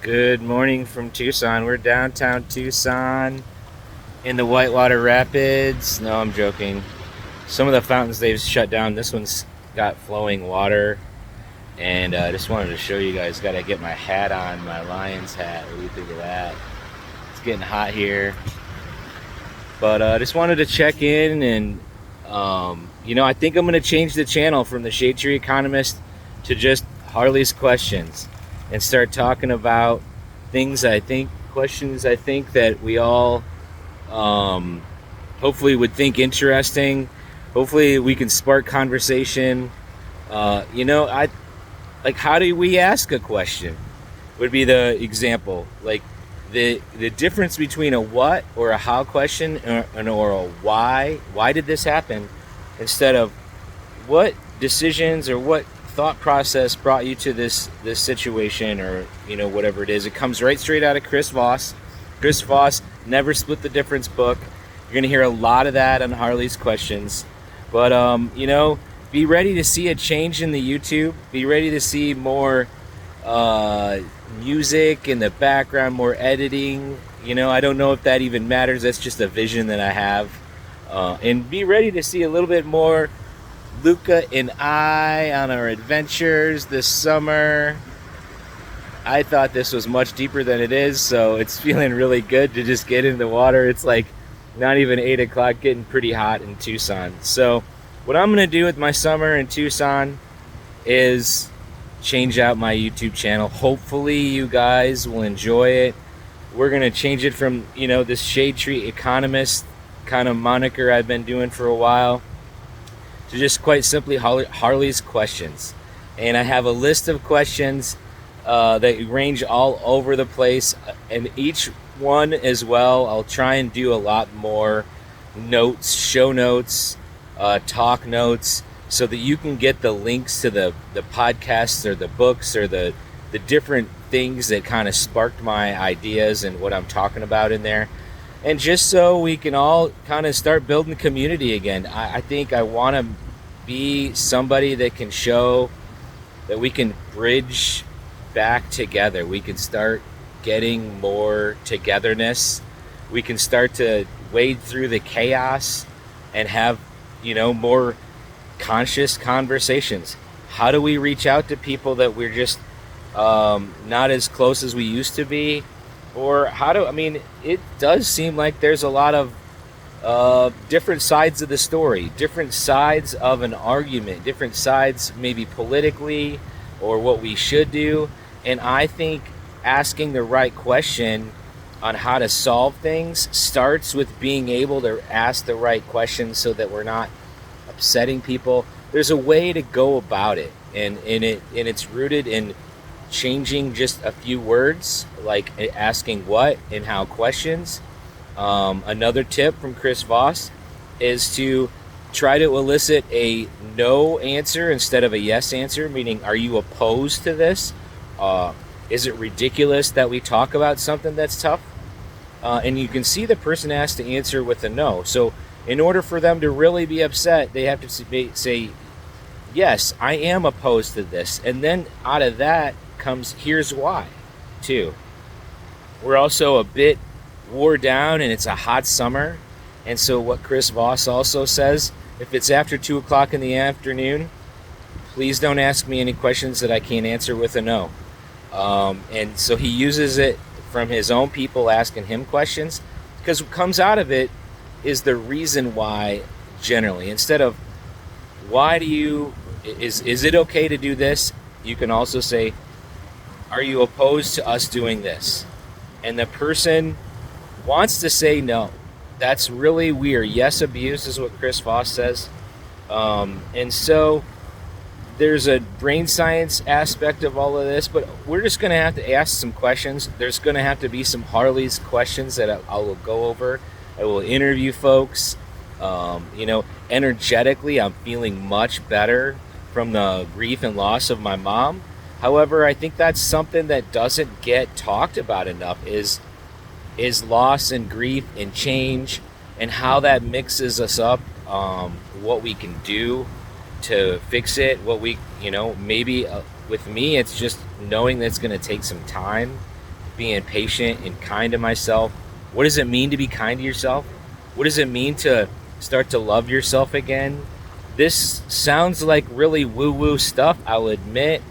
Good morning from Tucson. We're downtown Tucson in the Whitewater Rapids. No, I'm joking. Some of the fountains they've shut down. This one's got flowing water. And I just wanted to show you guys. Got to get my hat on, my Lions hat. What do you think of that? It's getting hot here. But I just wanted to check in and, I think I'm going to change the channel from the Shade Tree Economist to just Harlie's Questions and start talking about questions I think that we all hopefully would think interesting. Hopefully we can spark conversation. I like, how do we ask a question? Would be the example. Like the difference between a what or a how question or a why. Why did this happen? Instead of what decisions or what thought process brought you to this situation, or whatever it is. It comes right straight out of Chris Voss. Chris Voss, Never Split the Difference book. You're gonna hear a lot of that on Harlie's Questions. But be ready to see a change in the YouTube. Be ready to see more music in the background, more editing. I don't know if that even matters. That's just a vision that I have. And be ready to see a little bit more Luca and I on our adventures this summer. I thought this was much deeper than it is, so it's feeling really good to just get in the water. It's like not even 8 o'clock, getting pretty hot in Tucson. So what I'm going to do with my summer in Tucson is change out my YouTube channel. Hopefully you guys will enjoy it. We're going to change it from, this Shade Tree Economist kind of moniker I've been doing for a while to just quite simply Harlie's Questions. And I have a list of questions that range all over the place, and each one as well, I'll try and do a lot more notes, show notes, talk notes, so that you can get the links to the podcasts or the books or the different things that kind of sparked my ideas and what I'm talking about in there. And just so we can all kind of start building community again. I think I want to be somebody that can show that we can bridge back together. We can start getting more togetherness. We can start to wade through the chaos and have, more conscious conversations. How do we reach out to people that we're just not as close as we used to be? Or it does seem like there's a lot of different sides of the story, different sides of an argument, different sides maybe politically or what we should do. And I think asking the right question on how to solve things starts with being able to ask the right questions so that we're not upsetting people. There's a way to go about it, and it's rooted in changing just a few words, like asking what and how questions. Another tip from Chris Voss is to try to elicit a no answer instead of a yes answer, meaning, are you opposed to this? Is it ridiculous that we talk about something that's tough? And you can see the person has to answer with a no. So in order for them to really be upset, they have to say, yes, I am opposed to this. And then out of that comes, here's why, too. We're also a bit wore down, and it's a hot summer. And so what Chris Voss also says, if it's after 2 o'clock in the afternoon, please don't ask me any questions that I can't answer with a no. And so he uses it from his own people asking him questions, because what comes out of it is the reason why, generally. Instead of is it okay to do this, you can also say, are you opposed to us doing this? And the person wants to say no. That's really weird. Yes abuse is what Chris Voss says. And so there's a brain science aspect of all of this, but we're just going to have to ask some questions. There's going to have to be some Harlie's Questions that I will go over. I will interview folks. Energetically, I'm feeling much better from the grief and loss of my mom. However, I think that's something that doesn't get talked about enough is loss and grief and change, and how that mixes us up, what we can do to fix it, what we, maybe with me, it's just knowing that it's going to take some time being patient and kind to myself. What does it mean to be kind to yourself? What does it mean to start to love yourself again? This sounds like really woo-woo stuff, I'll admit,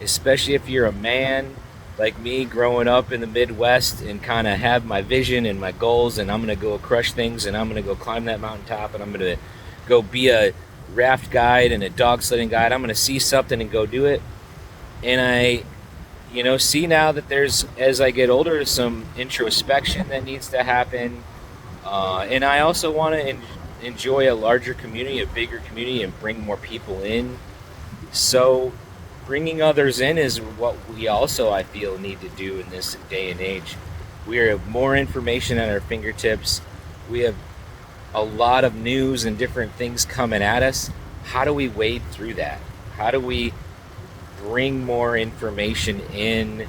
especially if you're a man like me growing up in the Midwest and kind of have my vision and my goals, and I'm going to go crush things, and I'm going to go climb that mountaintop, and I'm going to go be a raft guide and a dog sledding guide. I'm going to see something and go do it. And I, see now that there's, as I get older, some introspection that needs to happen. And I also want to enjoy a larger community, a bigger community, and bring more people in. So bringing others in is what we also, I feel, need to do in this day and age. We have more information at our fingertips. We have a lot of news and different things coming at us. How do we wade through that? How do we bring more information in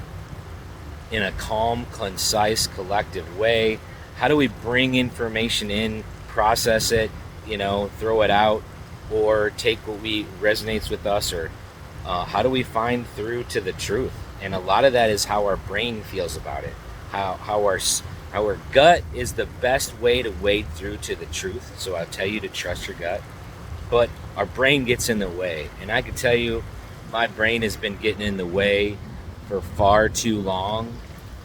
a calm, concise, collective way? How do we bring information in, process it, throw it out, or take what resonates with us, or how do we find through to the truth? And a lot of that is how our brain feels about it. How our gut is the best way to wade through to the truth. So I'll tell you to trust your gut, but our brain gets in the way, and I can tell you, my brain has been getting in the way for far too long.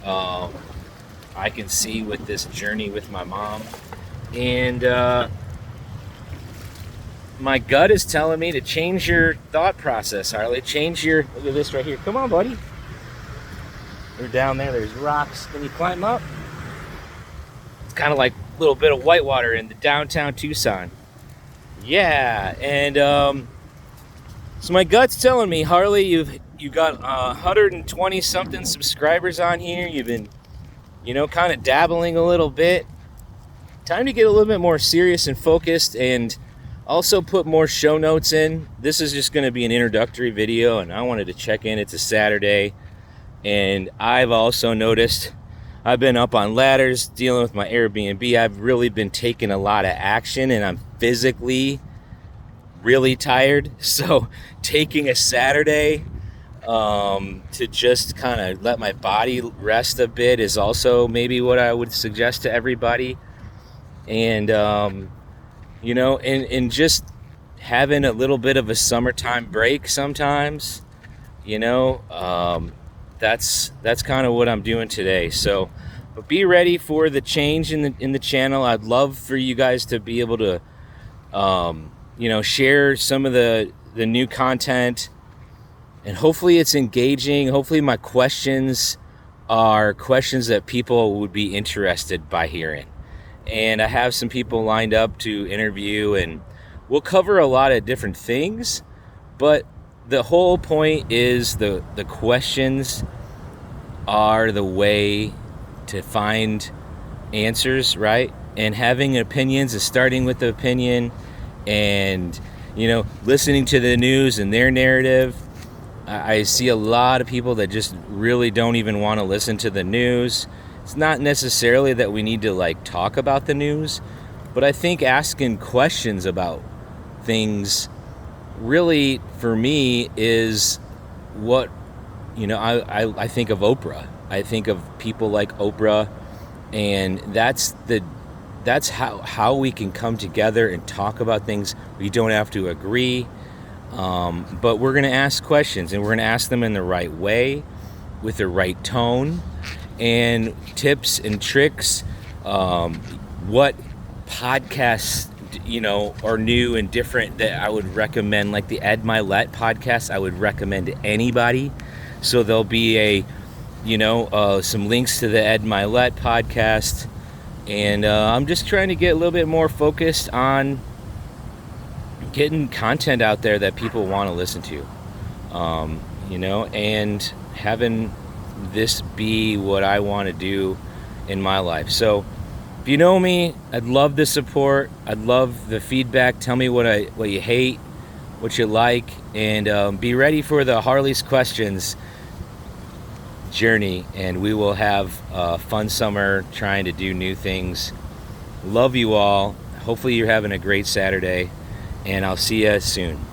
I can see with this journey with my mom, and my gut is telling me to change your thought process, Harlie. Look at this right here. Come on, buddy. They're down there. There's rocks. Can you climb up? It's kind of like a little bit of whitewater in the downtown Tucson. Yeah, and so my gut's telling me, Harlie, you got 120 something subscribers on here. You've been, kind of dabbling a little bit. Time to get a little bit more serious and focused, and also put more show notes in. This is just going to be an introductory video, and I wanted to check in. It's a Saturday, and I've also noticed I've been up on ladders dealing with my Airbnb. I've really been taking a lot of action, and I'm physically really tired. So taking a Saturday to just kind of let my body rest a bit is also maybe what I would suggest to everybody. And and just having a little bit of a summertime break sometimes, that's kind of what I'm doing today. So, but be ready for the change in the channel. I'd love for you guys to be able to share some of the new content, and hopefully it's engaging. Hopefully my questions are questions that people would be interested by hearing. And I have some people lined up to interview, and we'll cover a lot of different things, but the whole point is the questions are the way to find answers, right? And having opinions is starting with the opinion, and listening to the news and their narrative. I see a lot of people that just really don't even want to listen to the news. It's not necessarily that we need to talk about the news, but I think asking questions about things really, for me, is what I think of Oprah. I think of people like Oprah, and that's how we can come together and talk about things. We don't have to agree, but we're going to ask questions, and we're going to ask them in the right way, with the right tone, and tips and tricks. What podcasts are new and different that I would recommend, like the Ed Milet podcast, I would recommend to anybody. So there'll be some links to the Ed Milet podcast, and I'm just trying to get a little bit more focused on getting content out there that people want to listen to, and having this be what I want to do in my life. So if you know me, I'd love the support. I'd love the feedback. Tell me what you hate, what you like, and be ready for the Harlie's Questions journey, and we will have a fun summer trying to do new things. Love you all. Hopefully you're having a great Saturday, and I'll see you soon.